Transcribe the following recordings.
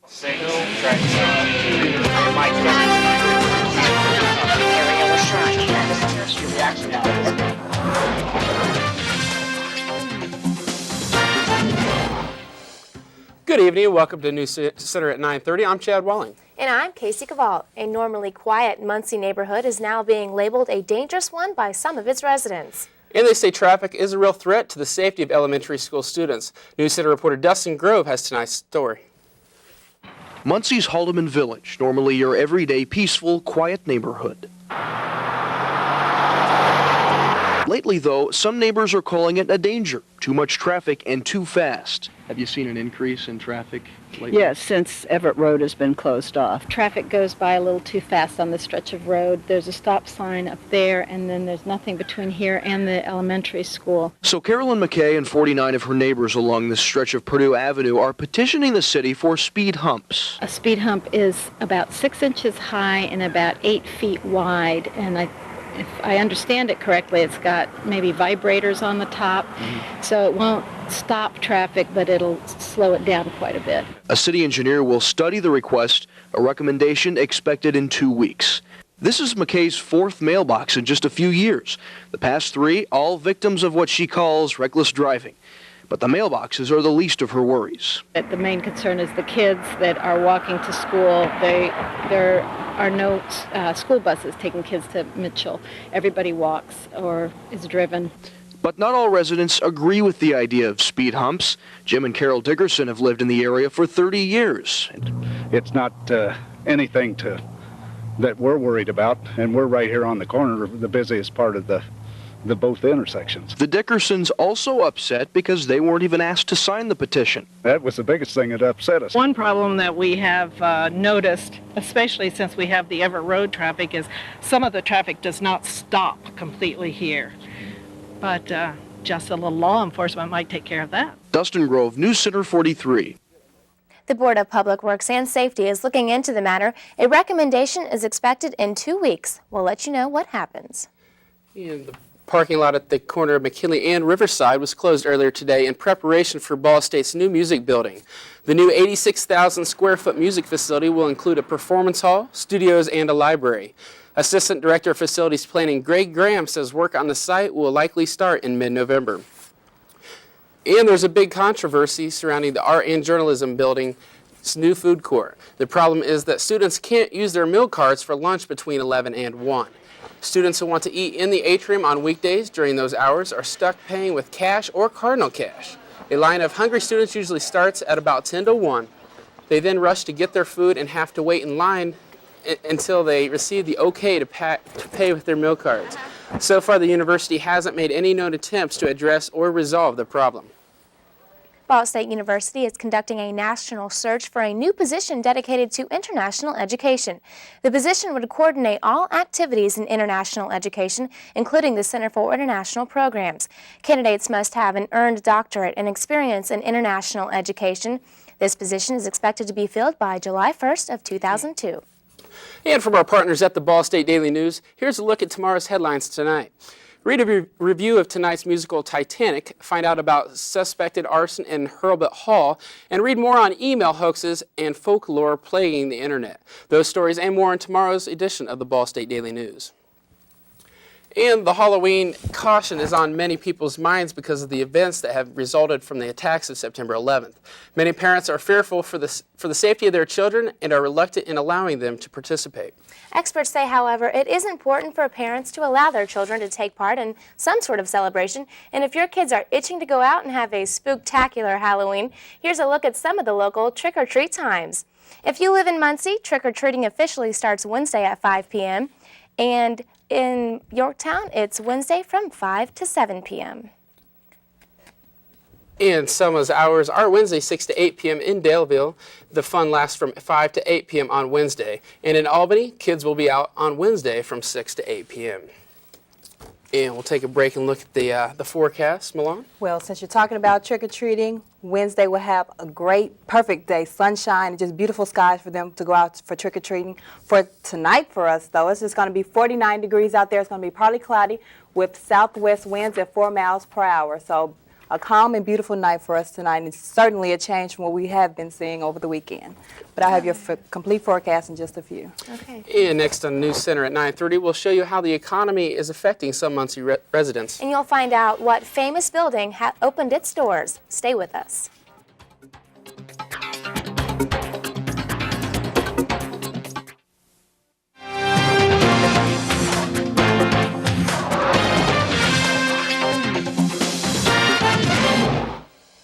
Signal, track Mike Pence. Area was shot. Reaction now. Good evening and welcome to NewsCenter at 9:30. I'm Chad Walling. And I'm Casey Cavall. A normally quiet Muncie neighborhood is now being labeled a dangerous one by some of its residents. And they say traffic is a real threat to the safety of elementary school students. NewsCenter reporter Dustin Grove has tonight's story. Muncie's Halteman Village, normally your everyday peaceful, quiet neighborhood. Lately, though, some neighbors are calling it a danger. Too much traffic and too fast. Have you seen an increase in traffic lately? Yes, since Everett Road has been closed off. Traffic goes by a little too fast on this stretch of road. There's a stop sign up there, and then there's nothing between here and the elementary school. So Carolyn McKay and 49 of her neighbors along this stretch of Purdue Avenue are petitioning the city for speed humps. A speed hump is about 6 inches high and about 8 feet wide, and if I understand it correctly, it's got maybe vibrators on the top, so it won't stop traffic, but it'll slow it down quite a bit. A city engineer will study the request, a recommendation expected in 2 weeks. This is McKay's 4th mailbox in just a few years. The past 3, all victims of what she calls reckless driving. But the mailboxes are the least of her worries. The main concern is the kids that are walking to school. There are no school buses taking kids to Mitchell. Everybody walks or is driven. But not all residents agree with the idea of speed humps. Jim and Carol Dickerson have lived in the area for 30 years. It's not anything that we're worried about, and we're right here on the corner of the busiest part of the both intersections. The Dickersons also upset because they weren't even asked to sign the petition. That was the biggest thing that upset us. One problem that we have noticed, especially since we have the Everett Road traffic, is some of the traffic does not stop completely here. But just a little law enforcement might take care of that. Dustin Grove, NewsCenter 43. The Board of Public Works and Safety is looking into the matter. A recommendation is expected in 2 weeks. We'll let you know what happens. And the parking lot at the corner of McKinley and Riverside was closed earlier today in preparation for Ball State's new music building. The new 86,000 square foot music facility will include a performance hall, studios, and a library. Assistant Director of Facilities Planning Greg Graham says work on the site will likely start in mid-November. And there's a big controversy surrounding the Art and Journalism building's new food court. The problem is that students can't use their meal cards for lunch between 11 and 1. Students who want to eat in the Atrium on weekdays during those hours are stuck paying with cash or Cardinal Cash. A line of hungry students usually starts at about 10 to 1. They then rush to get their food and have to wait in line until they receive the okay to pay with their meal cards. So far, the university hasn't made any known attempts to address or resolve the problem. Ball State University is conducting a national search for a new position dedicated to international education. The position would coordinate all activities in international education, including the Center for International Programs. Candidates must have an earned doctorate and experience in international education. This position is expected to be filled by July 1st of 2002. And from our partners at the Ball State Daily News, here's a look at tomorrow's headlines tonight. Read a review of tonight's musical Titanic, find out about suspected arson in Hurlbut Hall, and read more on email hoaxes and folklore plaguing the internet. Those stories and more in tomorrow's edition of the Ball State Daily News. And the Halloween caution is on many people's minds because of the events that have resulted from the attacks of September 11th. Many parents are fearful for the safety of their children and are reluctant in allowing them to participate. Experts say, however, it is important for parents to allow their children to take part in some sort of celebration. And if your kids are itching to go out and have a spooktacular Halloween, here's a look at some of the local trick-or-treat times. If you live in Muncie, trick-or-treating officially starts Wednesday at 5 p.m. and in Yorktown, it's Wednesday from 5 to 7 p.m. And Selma's hours are Wednesday 6 to 8 p.m. in Daleville. The fun lasts from 5 to 8 p.m. on Wednesday. And in Albany, kids will be out on Wednesday from 6 to 8 p.m. And we'll take a break and look at the forecast. Milan? Well, since you're talking about trick-or-treating, Wednesday will have a great, perfect day, sunshine, and just beautiful skies for them to go out for trick-or-treating. For tonight for us, though, it's just going to be 49 degrees out there. It's going to be partly cloudy with southwest winds at 4 miles per hour. So a calm and beautiful night for us tonight, and it's certainly a change from what we have been seeing over the weekend. But I'll have your complete forecast in just a few. Okay. And next on News Center at 9:30, we'll show you how the economy is affecting some Muncie residents. And you'll find out what famous building opened its doors. Stay with us.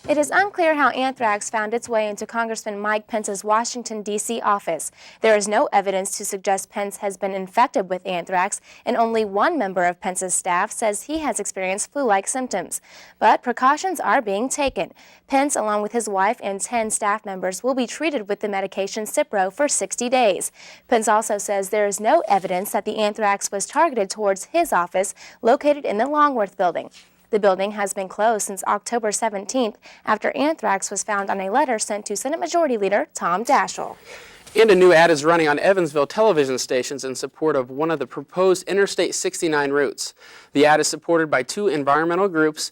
It is unclear how anthrax found its way into Congressman Mike Pence's Washington, D.C. office. There is no evidence to suggest Pence has been infected with anthrax, and only one member of Pence's staff says he has experienced flu-like symptoms. But precautions are being taken. Pence, along with his wife and 10 staff members, will be treated with the medication Cipro for 60 days. Pence also says there is no evidence that the anthrax was targeted towards his office located in the Longworth building. The building has been closed since October 17th after anthrax was found on a letter sent to Senate Majority Leader Tom Daschle. And a new ad is running on Evansville television stations in support of one of the proposed Interstate 69 routes. The ad is supported by two environmental groups,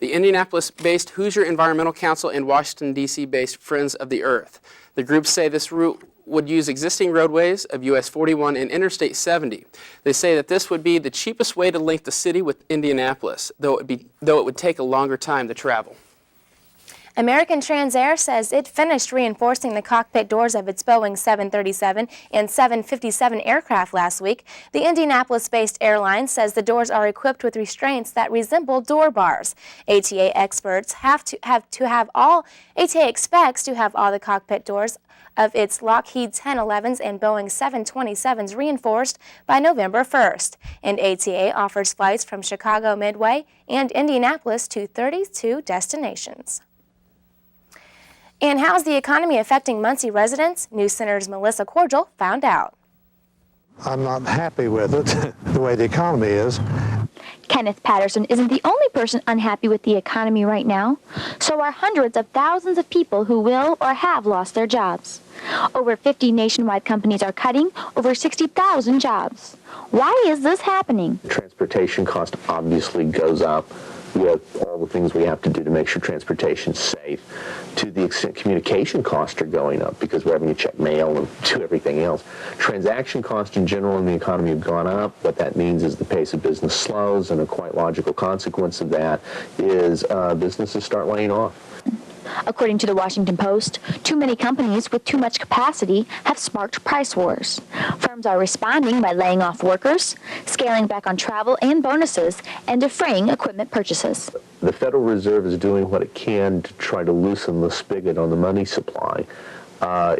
the Indianapolis-based Hoosier Environmental Council and Washington, D.C.-based Friends of the Earth. The groups say this route would use existing roadways of US 41 and Interstate 70. They say that this would be the cheapest way to link the city with Indianapolis, though it would take a longer time to travel. American Transair says it finished reinforcing the cockpit doors of its Boeing 737 and 757 aircraft last week. The Indianapolis-based airline says the doors are equipped with restraints that resemble door bars. ATA expects to have all the cockpit doors of its Lockheed 1011s and Boeing 727s reinforced by November 1st. And ATA offers flights from Chicago Midway and Indianapolis to 32 destinations. And how's the economy affecting Muncie residents? News Center's Melissa Cordial found out. I'm not happy with it, the way the economy is. Kenneth Patterson isn't the only person unhappy with the economy right now. So are hundreds of thousands of people who will or have lost their jobs. Over 50 nationwide companies are cutting over 60,000 jobs. Why is this happening? Transportation cost obviously goes up with all the things we have to do to make sure transportation's safe. To the extent communication costs are going up because we're having to check mail and do everything else. Transaction costs in general in the economy have gone up. What that means is the pace of business slows, and a quite logical consequence of that is businesses start laying off. According to the Washington Post, too many companies with too much capacity have sparked price wars. Firms are responding by laying off workers, scaling back on travel and bonuses, and deferring equipment purchases. The Federal Reserve is doing what it can to try to loosen the spigot on the money supply.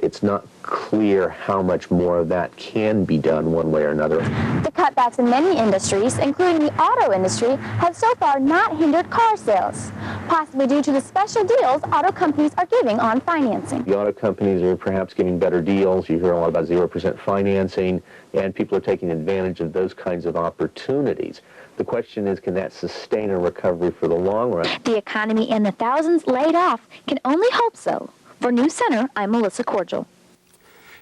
It's not clear how much more of that can be done one way or another. The cutbacks in many industries, including the auto industry, have so far not hindered car sales, possibly due to the special deals auto companies are giving on financing. The auto companies are perhaps giving better deals. You hear a lot about 0% financing, and people are taking advantage of those kinds of opportunities. The question is, can that sustain a recovery for the long run? The economy and the thousands laid off can only hope so. For News Center, I'm Melissa Cordial.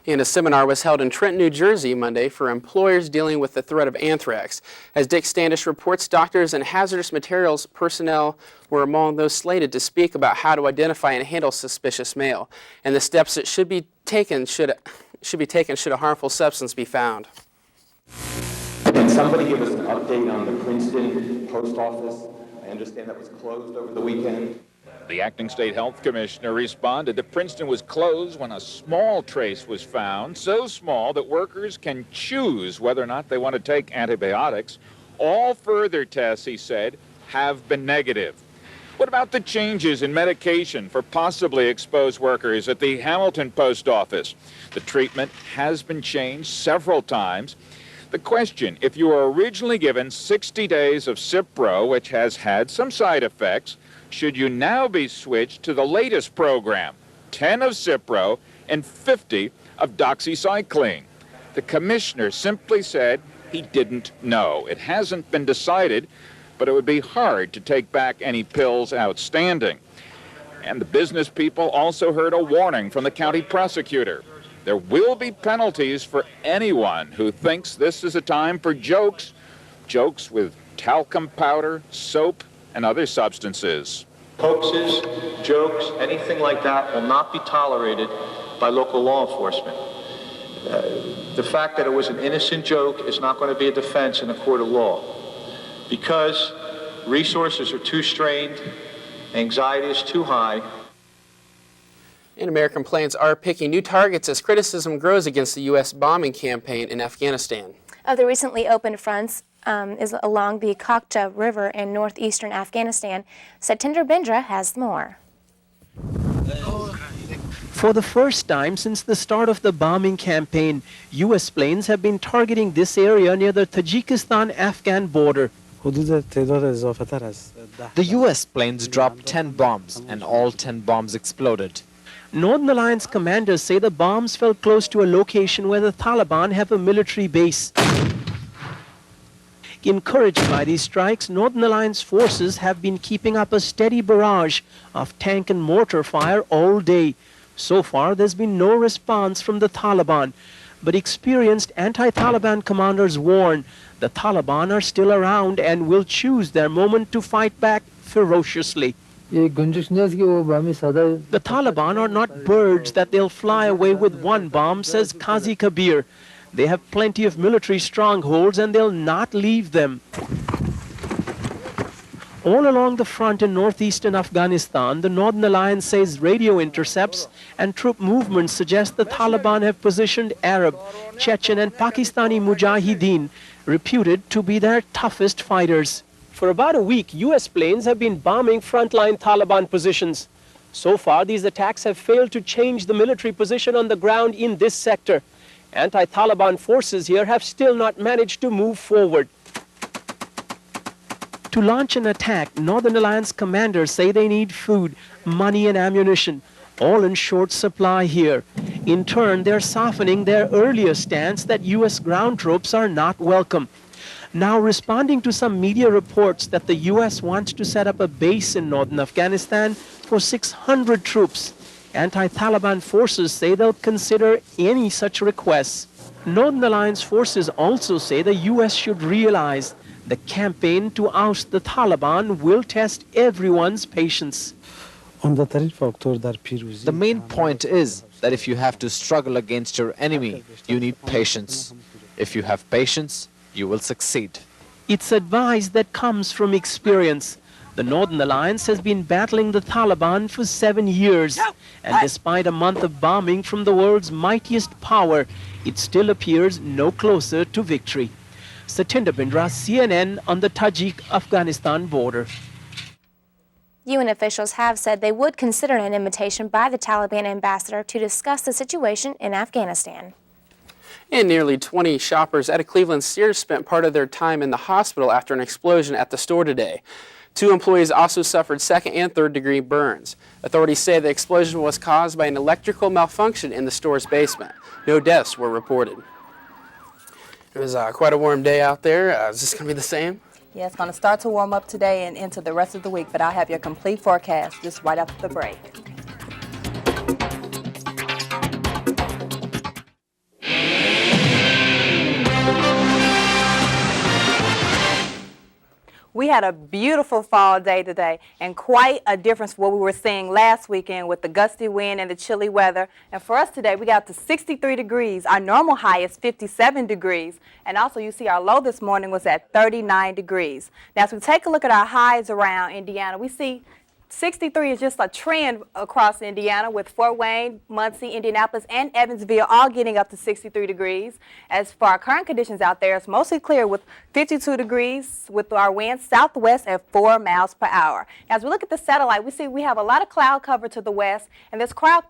And a seminar was held in Trenton, New Jersey Monday for employers dealing with the threat of anthrax. As Dick Standish reports, doctors and hazardous materials personnel were among those slated to speak about how to identify and handle suspicious mail and the steps that should be taken should a harmful substance be found. Can somebody give us an update on the Princeton post office? I understand that was closed over the weekend. The acting state health commissioner responded that Princeton was closed when a small trace was found, so small that workers can choose whether or not they want to take antibiotics. All further tests, he said, have been negative. What about the changes in medication for possibly exposed workers at the Hamilton post office? The treatment has been changed several times. The question, if you were originally given 60 days of Cipro, which has had some side effects, should you now be switched to the latest program, 10 of Cipro and 50 of doxycycline? The commissioner simply said he didn't know. It hasn't been decided, but it would be hard to take back any pills outstanding. And the business people also heard a warning from the county prosecutor. There will be penalties for anyone who thinks this is a time for jokes with talcum powder, soap, and other substances. Hoaxes, jokes, anything like that will not be tolerated by local law enforcement. The fact that it was an innocent joke is not going to be a defense in a court of law. Because resources are too strained, anxiety is too high. And American planes are picking new targets as criticism grows against the U.S. bombing campaign in Afghanistan. Of the recently opened fronts is along the Cockpit River in northeastern Afghanistan. Satinder Bindra has more. For the first time since the start of the bombing campaign, U.S. planes have been targeting this area near the Tajikistan-Afghan border. The U.S. planes dropped 10 bombs, and all 10 bombs exploded. Northern Alliance commanders say the bombs fell close to a location where the Taliban have a military base. Encouraged by these strikes, Northern Alliance forces have been keeping up a steady barrage of tank and mortar fire all day. So far, there's been no response from the Taliban, but experienced anti-Taliban commanders warn the Taliban are still around and will choose their moment to fight back ferociously. The Taliban are not birds that they'll fly away with one bomb, says Qazi Kabir. They have plenty of military strongholds and they'll not leave them. All along the front in northeastern Afghanistan, the Northern Alliance says radio intercepts and troop movements suggest the Taliban have positioned Arab, Chechen and Pakistani Mujahideen, reputed to be their toughest fighters. For about a week, U.S. planes have been bombing frontline Taliban positions. So far, these attacks have failed to change the military position on the ground in this sector. Anti-Taliban forces here have still not managed to move forward. To launch an attack, Northern Alliance commanders say they need food, money and ammunition, all in short supply here. In turn, they're softening their earlier stance that U.S. ground troops are not welcome. Now responding to some media reports that the U.S. wants to set up a base in northern Afghanistan for 600 troops, anti-Taliban forces say they'll consider any such requests. Northern Alliance forces also say the U.S. should realize the campaign to oust the Taliban will test everyone's patience. The main point is that if you have to struggle against your enemy, you need patience. If you have patience, you will succeed. It's advice that comes from experience. The Northern Alliance has been battling the Taliban for 7 years, and despite a month of bombing from the world's mightiest power, it still appears no closer to victory. Satinder Bindra, CNN, on the Tajik-Afghanistan border. UN officials have said they would consider an invitation by the Taliban ambassador to discuss the situation in Afghanistan. And nearly 20 shoppers at a Cleveland Sears spent part of their time in the hospital after an explosion at the store today. 2 employees also suffered second and third degree burns. Authorities say the explosion was caused by an electrical malfunction in the store's basement. No deaths were reported. It was quite a warm day out there. Is this going to be the same? Yeah, it's going to start to warm up today and into the rest of the week, but I'll have your complete forecast just right after the break. We had a beautiful fall day today and quite a difference from what we were seeing last weekend with the gusty wind and the chilly weather. And for us today, we got to 63 degrees. Our normal high is 57 degrees. And also you see our low this morning was at 39 degrees. Now as we take a look at our highs around Indiana, we see 63 is just a trend across Indiana with Fort Wayne, Muncie, Indianapolis, and Evansville all getting up to 63 degrees. As for our current conditions out there, it's mostly clear with 52 degrees with our winds southwest at 4 miles per hour. As we look at the satellite, we see we have a lot of cloud cover to the west, and this cloud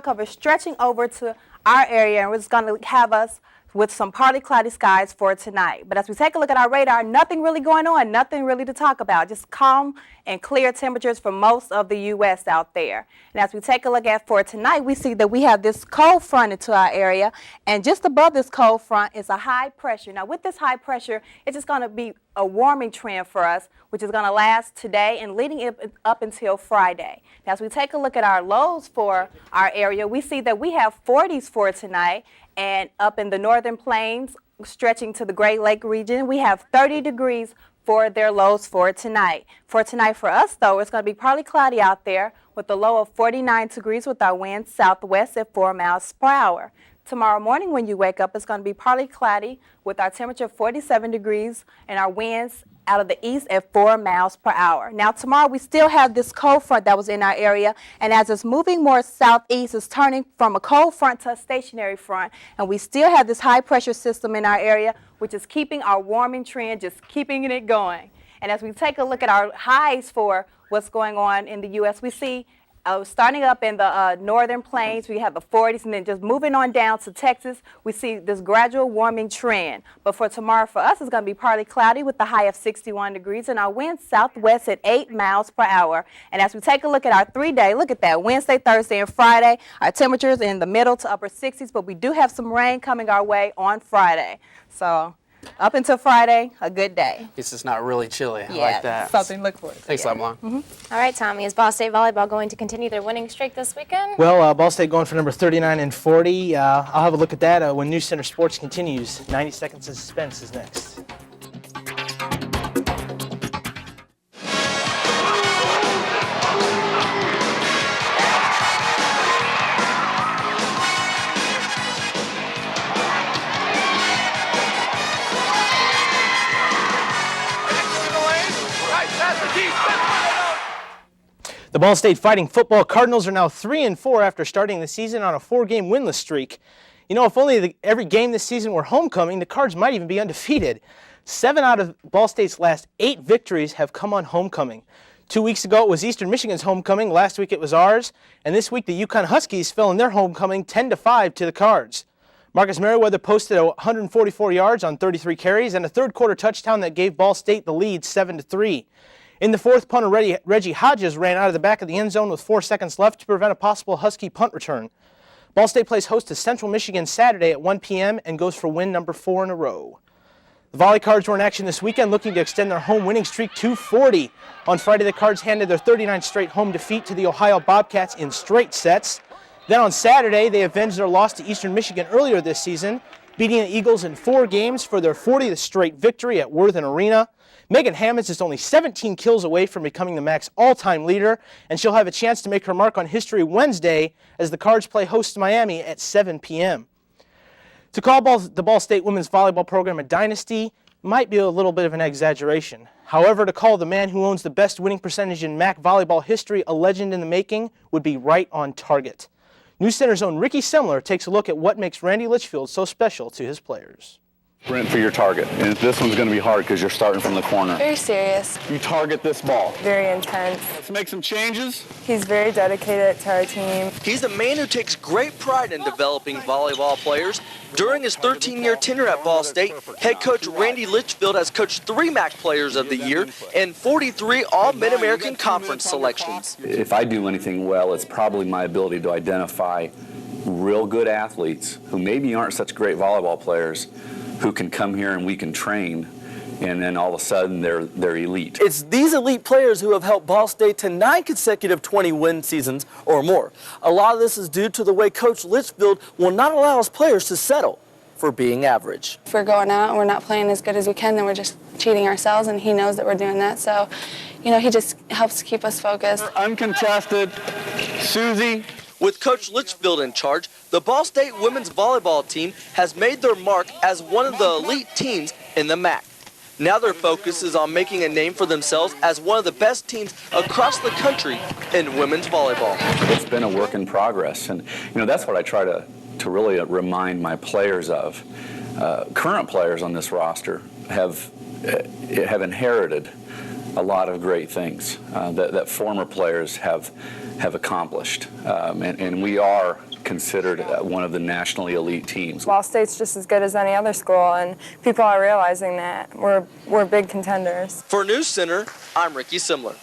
cover is stretching over to our area, and it's going to have us with some partly cloudy skies for tonight. But as we take a look at our radar, nothing really going on, nothing really to talk about, just calm and clear temperatures for most of the U.S. out there. And as we take a look at for tonight, we see that we have this cold front into our area, and just above this cold front is a high pressure. Now with this high pressure, it's just going to be a warming trend for us, which is going to last today and leading it up until Friday. Now as we take a look at our lows for our area, we see that we have 40s for tonight, and up in the northern plains, stretching to the Great Lake region, we have 30 degrees for their lows for tonight. For tonight for us, though, it's going to be partly cloudy out there with a low of 49 degrees with our wind southwest at 4 miles per hour. Tomorrow morning when you wake up, it's going to be partly cloudy with our temperature 47 degrees and our winds out of the east at 4 miles per hour. Now tomorrow we still have this cold front that was in our area, and as it's moving more southeast, it's turning from a cold front to a stationary front, and we still have this high pressure system in our area, which is keeping our warming trend, just keeping it going. And as we take a look at our highs for what's going on in the U.S., we see starting up in the northern plains, we have the 40s, and then just moving on down to Texas, we see this gradual warming trend. But for tomorrow for us, it's going to be partly cloudy with the high of 61 degrees and our wind southwest at 8 miles per hour. And as we take a look at our 3-day, look at that, Wednesday, Thursday, and Friday, our temperatures in the middle to upper 60s, but we do have some rain coming our way on Friday. So up until Friday, a good day. This is not really chilly. I Yeah, like that. something to look forward to. Thanks a lot, Mom. All right, Tommy, is Ball State volleyball going to continue their winning streak this weekend? Well, Ball State going for number 39 and 40. I'll have a look at that when NewsCenter Sports continues. 90 Seconds of Suspense is next. The Ball State Fighting Football Cardinals are now 3-4 after starting the season on a 4-game winless streak. You know, if only every game this season were homecoming, the Cards might even be undefeated. 7 out of Ball State's last 8 victories have come on homecoming. 2 weeks ago, it was Eastern Michigan's homecoming. Last week, it was ours. And this week, the Yukon Huskies fell in their homecoming 10-5 to the Cards. Marcus Merriweather posted 144 yards on 33 carries and a third-quarter touchdown that gave Ball State the lead 7-3. In the fourth, punter Reggie Hodges ran out of the back of the end zone with 4 seconds left to prevent a possible Husky punt return. Ball State plays host to Central Michigan Saturday at 1 p.m. and goes for win number 4 in a row. The Volley Cards were in action this weekend looking to extend their home winning streak to 40. On Friday, the Cards handed their 39th straight home defeat to the Ohio Bobcats in straight sets. Then on Saturday, they avenged their loss to Eastern Michigan earlier this season, beating the Eagles in 4 games for their 40th straight victory at Worthen Arena. Megan Hammonds is only 17 kills away from becoming the MAC's all-time leader, and she'll have a chance to make her mark on history Wednesday as the Cards play host to Miami at 7 p.m. To call the Ball State women's volleyball program a dynasty might be a little bit of an exaggeration. However, to call the man who owns the best winning percentage in MAC volleyball history a legend in the making would be right on target. NewsCenter's own Ricky Semler takes a look at what makes Randy Litchfield so special to his players. Sprint for your target, and this one's going to be hard because you're starting from the corner. Very serious. You target this ball. Very intense. Let's make some changes. He's very dedicated to our team. He's a man who takes great pride in developing volleyball players. During his 13-year tenure at Ball State, head coach Randy Litchfield has coached 3 MAC Players of the Year and 43 All-Mid-American Conference selections. If I do anything well, it's probably my ability to identify real good athletes who maybe aren't such great volleyball players who can come here and we can train, and then all of a sudden they're elite. It's these elite players who have helped Ball State to 9 consecutive 20-win seasons or more. A lot of this is due to the way Coach Litchfield will not allow his players to settle for being average. If we're going out and we're not playing as good as we can, then we're just cheating ourselves, and he knows that we're doing that. So, you know, he just helps keep us focused. Uncontested, Susie. With Coach Litchfield in charge, the Ball State women's volleyball team has made their mark as one of the elite teams in the MAC. Now their focus is on making a name for themselves as one of the best teams across the country in women's volleyball. It's been a work in progress, and you know that's what I try to really remind my players of. Current players on this roster have inherited a lot of great things that former players have accomplished, and we are considered one of the nationally elite teams. Ball State's just as good as any other school, and people are realizing that we're big contenders. For NewsCenter, I'm Ricky Semler.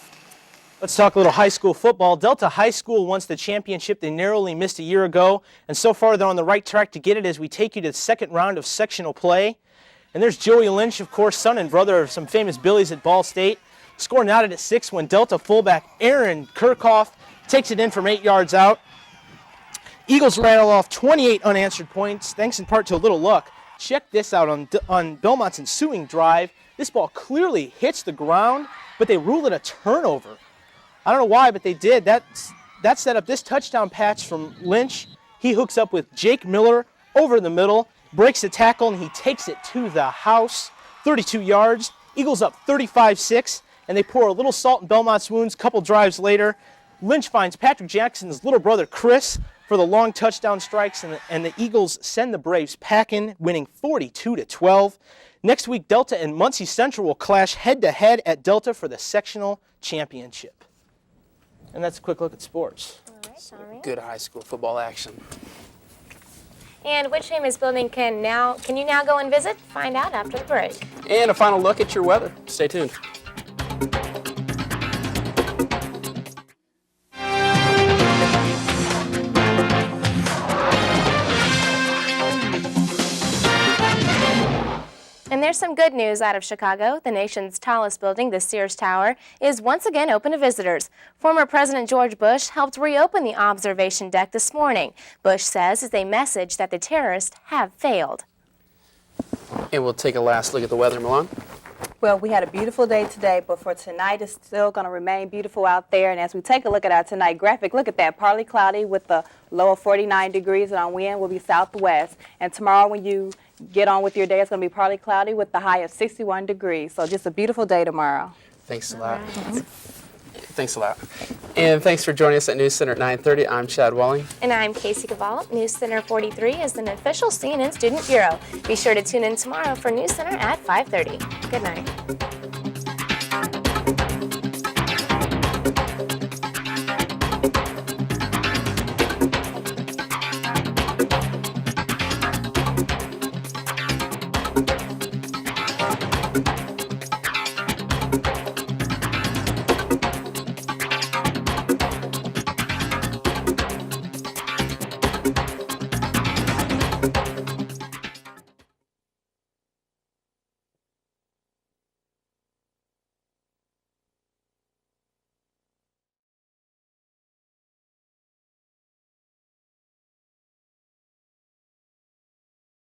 Let's talk a little high school football. Delta High School wants the championship they narrowly missed a year ago, and so far they're on the right track to get it as we take you to the second round of sectional play. And there's Joey Lynch, of course, son and brother of some famous Billies at Ball State. Score knotted at 6 when Delta fullback Aaron Kirchhoff takes it in from 8 yards out. Eagles rattle off 28 unanswered points, thanks in part to a little luck. Check this out on Belmont's ensuing drive. This ball clearly hits the ground, but they ruled it a turnover. I don't know why, but they did. That set up this touchdown pass from Lynch. He hooks up with Jake Miller over the middle, breaks the tackle, and he takes it to the house. 32 yards. Eagles up 35-6, and they pour a little salt in Belmont's wounds. Couple drives later, Lynch finds Patrick Jackson's little brother Chris for the long touchdown strikes, and the Eagles send the Braves packing, winning 42-12. Next week, Delta and Muncie Central will clash head-to-head at Delta for the sectional championship. And that's a quick look at sports. All right. Good high school football action. And which famous building can you now go and visit? Find out after the break. And a final look at your weather. Stay tuned. And there's some good news out of Chicago. The nation's tallest building, the Sears Tower, is once again open to visitors. Former President George Bush helped reopen the observation deck this morning. Bush says it's a message that the terrorists have failed. And we'll take a last look at the weather, Milan. Well, we had a beautiful day today, but for tonight, it's still going to remain beautiful out there. And as we take a look at our tonight graphic, look at that, partly cloudy with the low of 49 degrees, and our wind will be southwest. And tomorrow when you get on with your day, it's going to be partly cloudy with the high of 61 degrees. So just a beautiful day tomorrow. Thanks a lot. Thanks a lot. And thanks for joining us at News Center at 9:30. I'm Chad Walling. And I'm Casey Cavallo. News Center 43 is an official CNN Student Bureau. Be sure to tune in tomorrow for News Center at 5:30. Good night.